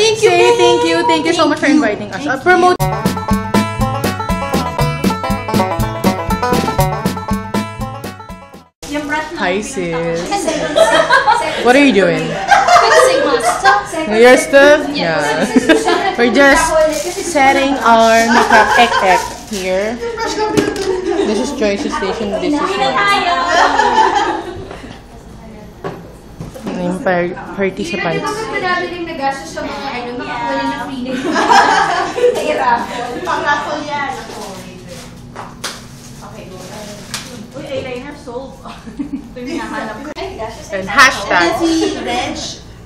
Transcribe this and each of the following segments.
Thank you. Thank you so much for inviting us. Promote. Hi sis. What are you doing? Your stuff? Yeah. We're just setting our makeup ek here. This is Joyce's station. This is yung party sa pants. Madaling nagastos sa mga makakuha na free na pang-raffle yan. Okay, go. Uy, eyeliner sold. Ito yung hinahanap ko. And hashtag. And si Reg,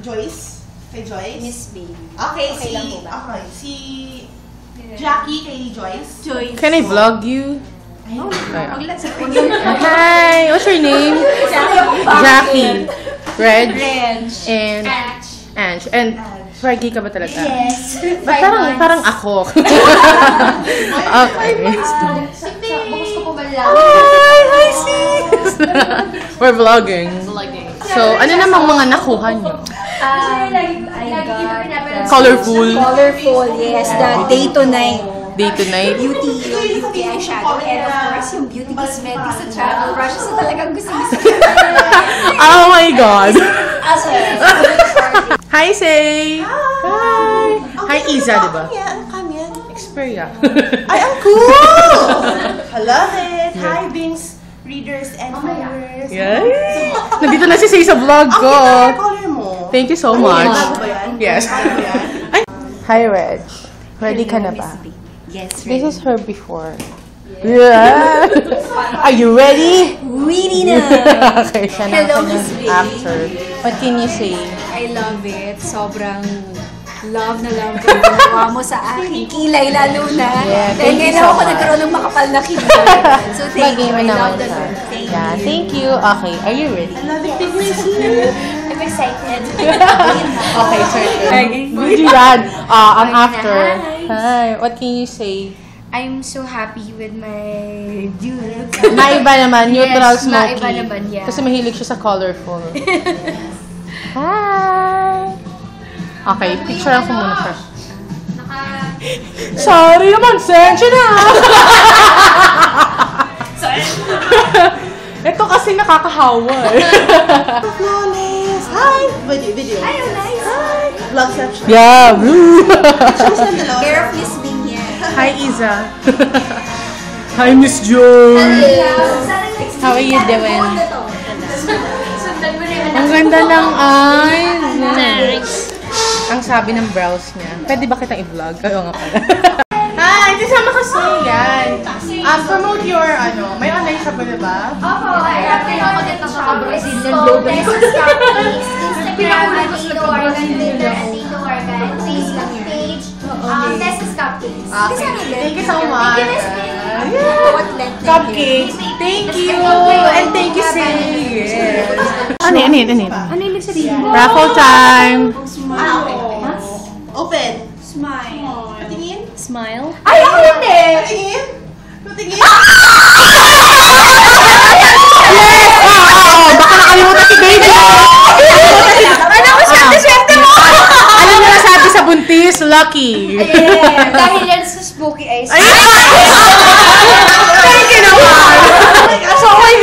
Joyce. Kay Joyce. Miss B. Okay, si Jackie kay Joyce. Can I vlog you? Oh, Hi! What's your name? Jackie. Reg. And Ange. And Fraggy ka ba talaga? Yes. Ba't parang ako? Okay. Bukas ko po malaman. Hi, sis! We're vlogging. So, ano namang mga nakuha nyo? Colorful. Colorful, yes. The day to night. Day to night. Beauty eyeshadow. And of course, yung beauty cosmetics at travel brushes na talagang gusto-gusto. Oh my God! Hi, Say! Hi! Hi, Iza, diba? Ano yan? Xperia. Ay, ang cool! I love it! Hi, Bings readers and followers. Yay! Nandito na si Say sa vlog ko. Ang color mo. Thank you so much. Bago ba yan? Yes. Bago yan? Hi, Reg. Ready ka na ba? Yes, This is her before. Yeah. Are you ready? Ready na! Okay, siya na Hello, kanya Miss B. after. What can you say? I love it. Sobrang love na love ko yung ginawa mo sa akin. Kilay lalo na. Yeah, Dahil thank you ngayon so ako much. nagkaroon ng makapal na kilay. So thank you. I love the look. Thank you. Yeah, thank you. Okay, are you ready? I'm excited. Okay, certain. Good yan. Ang after. Hi, what can you say? I'm so happy with my dude. Maiba naman, neutral Yes, smoky. maiba naman, yeah. Kasi mahilig siya sa colorful. Hi! Okay, picture ako muna siya. Sorry naman, sensya na! Ito kasi nakakahawa eh. Flawless! Hi! Video. Ay, nice. Hi! Vlog section. Yeah, blue! Care of Miss Bing yan. Hi, Iza. Hi, Miss Joe. How are you doing? Ang ganda ng eyes. Ang sabi ng brows niya. Pwede ba kitang i-vlog? Oo nga pala. Hi! Kasama ka sa yan. Promote your, may online shop ba diba? Opo, i-update ako dito sa Brazilian Global. Instagram, Tito Organ, Facebook page, Tessa's Cupcakes. Thank you so much. Yeah. Cupcakes. Thank you. And thank you, Say. Yes. Ano yung sabihin mo? Raffle time. Okay. Open. Smile. Patingin. Smile. Ay, ako hindi! Patingin. Patingin. Baka nakalimutan si baby. Ano ko swerte mo? Ano mo nasabi sa buntis? Lucky. Dahil yan sa spooky eyes. Ay! Thank you naman. So, oh my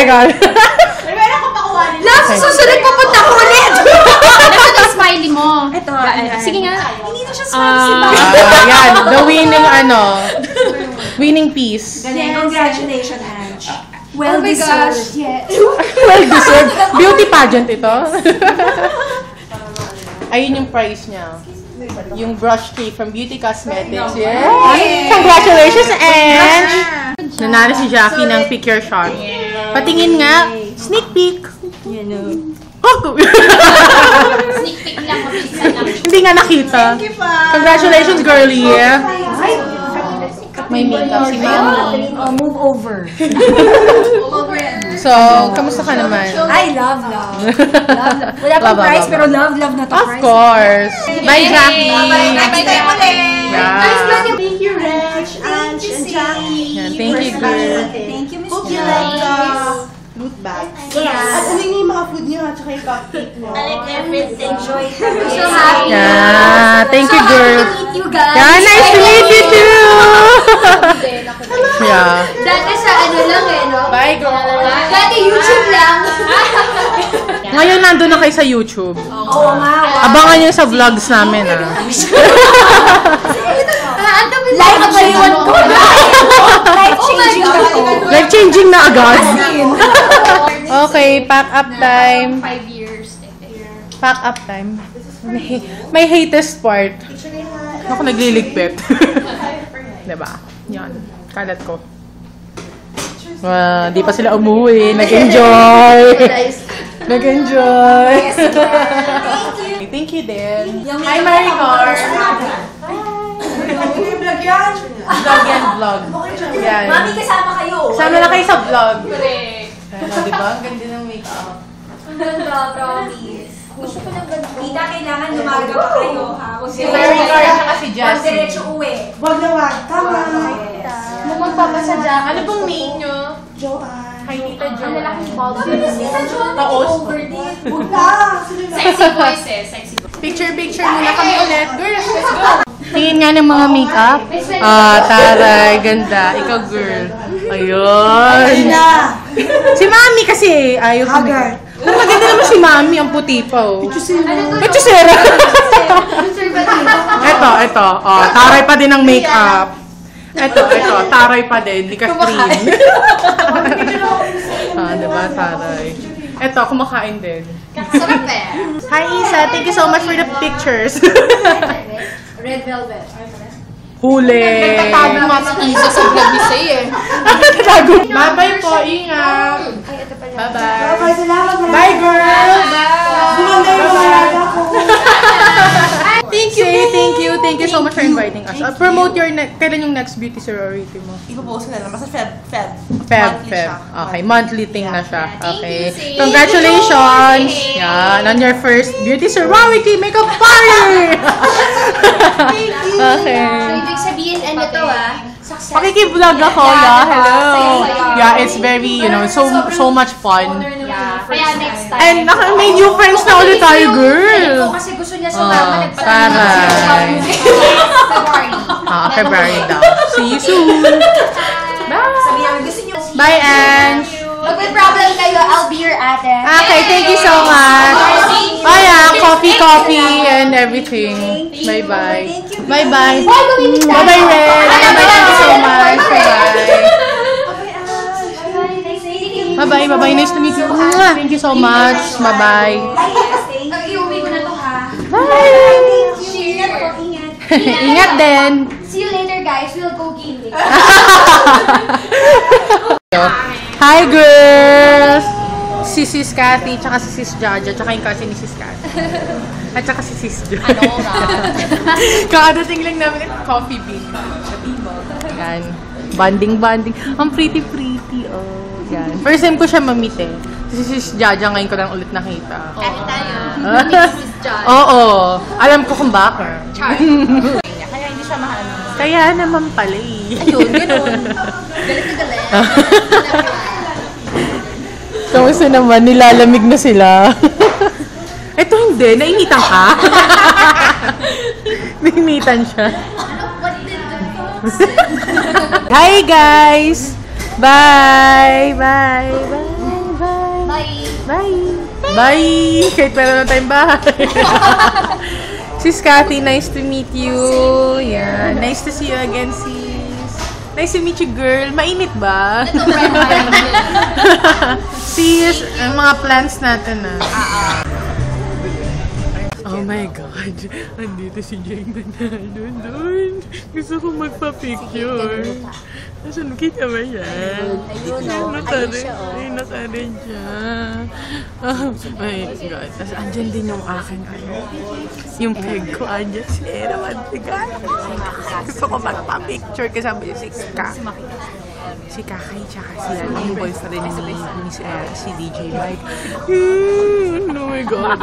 God. Meron ko pakuhanin. Love, sa susunod pupunta ko ulit! Nasaan ang smiley mo? Ito. Sige nga. Hindi na siya smile si Bang. Yan, the winning piece. Congratulations, Ange. Well Oh my deserved. gosh, yes. Well deserved. Beauty pageant ito. Ayun yung prize niya. Yung brush tray from Beauty Cosmetics. Yeah. Congratulations, Ange! Nanalo si Jackie ng pick your shot. Patingin nga. Sneak peek. Sneak peek lang, mabilisan lang. Hindi nga nakita. Congratulations, girlie. May makeup si Mami. Move over. So, kamusta ka naman? I love. Wala pang Love. price, pero love na to Of price. course. Bye, Jackie. Next time ulit. Yeah. Thank you, Reg, Ange, and Jackie. Yeah, thank you, girl. Thank you, Miss Hope you Jackie. like loot bags. Yes. At ano yung mga food niyo at saka yung cupcake niyo. I like everything. Enjoy. So happy. Yeah, thank you, girl. Happy to meet you guys. Yeah, nice to meet you too. Yeah. Dati sa ano lang eh, no? Bye, girl. Dati YouTube lang. Ngayon nandun na kayo sa YouTube. Oo nga. Abangan nyo sa vlogs namin, ah. Life changing ko. Life changing ako. Life-changing na agad. Okay, pack up time. 5 years. Pack up time. May hatest part. Ako nagliligpit. Diba? Yan. Kalat ko. Di pa sila umuwi. Nag-enjoy. Nag-enjoy. Thank you, din. Hi, Maricar. Vlog yan. Vlog yan, vlog. Yan. Mami, kasama kayo. Sama na kayo sa vlog. Correct. Diba? Ang ganda ng makeup. Ang ganda, promise. Gusto ko ng ganda. Tita, kailangan lumaga pa kayo, ha? Si Maricar at si Jessie. Diretso uwi. Wag na wag. Tama. Kung magpapasadya, ano bang name nyo? Joanne. Kay Tita Jo. Ang lalaking bald. Tita Joanne, Taos. over din. Wag na. Sexy voices, sexy voices. Picture muna kami ulit. Girls, let's go! Tingin nga ng mga makeup. Taray, ganda. Ikaw, girl. Ayun. Si Mami kasi, ayaw ko Haggard. Pero maganda naman si Mami, ang puti pa, oh. Pichusera. Ito. Oh, taray pa din ang makeup. Ito, taray pa din. Hindi ka cream. Diba, taray. Ito, kumakain din. Sarap eh. Hi, Isa. Thank you so much for the pictures. Red velvet. Huli. Nagtatago nga si Isa sa vlog ni Say eh. Nagtatago. Bye-bye po. Ingat. Bye-bye. Bye, salamat. Bye, girl. Bumanda yung mga alaga ko. Thank you so much for inviting us. Promote your kailan yung next beauty sorority mo? Ipopost ko na lang. Basta Feb. Feb. Monthly siya. Okay, monthly thing na siya. Okay. Thank you, Sis. Congratulations! Yan, on your first beauty sorority makeup party! Okay. So, ibig sabihin, ano to success. Pakiki-vlog ako, yeah. Hello. Yeah, it's very, so much fun. Yeah. Kaya next time. And may new friends na ulit tayo, girl. Kasi gusto niya sumama. Taray. February. February daw. See you soon. Bye. Sabi namin, gusto niyo. Bye, Ange. Pag may problem kayo, I'll be your ate. Okay, thank you so much. Bye, coffee, and everything. Bye-bye. Bye-bye. Bye-bye, Red. Bye-bye, thank you so much. Bye-bye. Bye-bye. Nice to meet you. Thank you so much. Bye-bye. Iuwi ko na to, ha? Bye. Ingat po, ingat. Ingat din. See you later, guys. We'll go gaming. Hi, girls! Si Sis Cathy, tsaka si Sis Jaja, tsaka yung cousin ni Sis Cathy. At tsaka si Sis Jo. Ano nga? Kakadating lang namin at coffee bean. Yan. Banding. Ang pretty, oh. Yan. First time ko siya ma-meet eh. Si Sis Jaja ngayon ko lang ulit nakita. Kahit tayo. Sis John. Oo. Alam ko kung bakit. Char. Kaya hindi siya mahal. Kaya naman pala eh. Ayun, ganun. Galit na galit. Kamusta naman? Nilalamig na sila. Ito hindi. Nainitan ka? Nainitan siya. Hi guys! Bye! Bye! Kahit meron na tayong bahay. Sis Cathy, nice to meet you. Yeah. Nice to see you again, sis. Nice to meet you, girl. Mainit ba? Sis, ang mga plans natin Oh my God. Andito si Jane Manalo doon. Gusto ko magpa-picture. Nasaan? Kita ba yan? Ayun, Nakarin siya. Oh my God. Tapos andyan din yung aking yung peg ko. Andyan si Era Mantigal. Gusto ko magpa-picture kasama yung si Kakay tsaka si yung boyfriend ni si DJ Mike. Oh my God.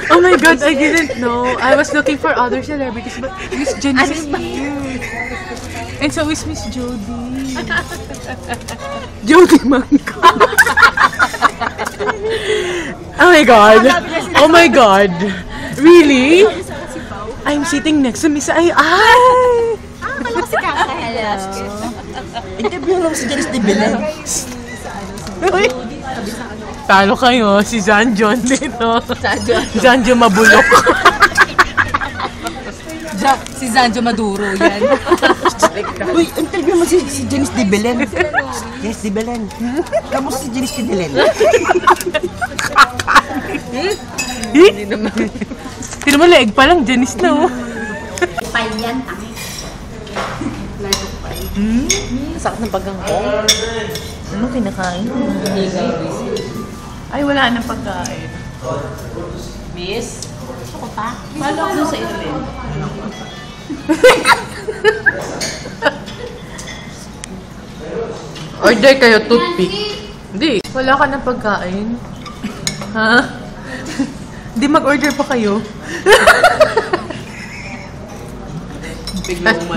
Oh my God, I didn't know. I was looking for other celebrities, but Miss Jenny is cute. And so is Miss Jody. Jody Mangka. Oh my God. Oh my God. Really? I'm sitting next to Miss Ay. Ay! Interview lang si Janice de Belen. Uy! Talo kayo, si Zanjon dito. Zanjon mabulok. Si Zanjo Maduro yan. Uy, interview mo si Janice de Belen. Janice de Belen. Kamusta si Janice de Belen? Hindi naman. Hindi naman leeg pa lang, Janice na oh. Payan, tangi. Sakit ng paghangkong. Ano kinakain? Ay, wala nang pagkain. Miss? Gusto ko pa. Palo ako sa ilalim. Order kayo toothpick. Hindi. Wala ka ng pagkain. Ha? Hindi mag-order pa kayo.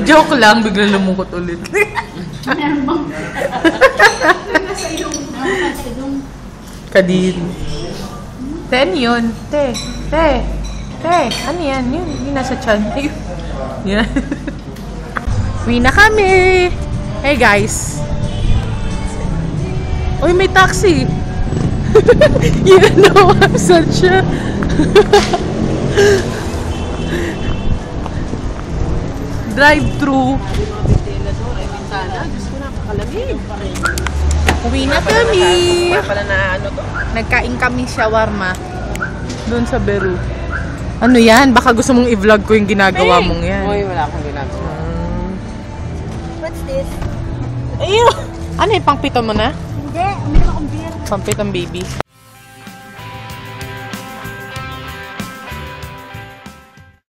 Joke lang, biglang lumungkot ulit. Meron bang? Nasa ilong. Nasa ilong. Kadin. Ten yun. Te. Ano yan? Yun nasa chan. Yan. Uwi na kami. Hey guys. Uy, may taxi. You know, I'm such a... Drive-thru. Uwi na kami. Nagkain kami shawarma. Doon sa Beru. Ano yan? Baka gusto mong i-vlog ko yung ginagawa mong yan. Uy, wala akong ginagawa. What's this? Ayun! Ano yung pangpito mo na? Hindi, uminom akong beer. Pangpitong baby.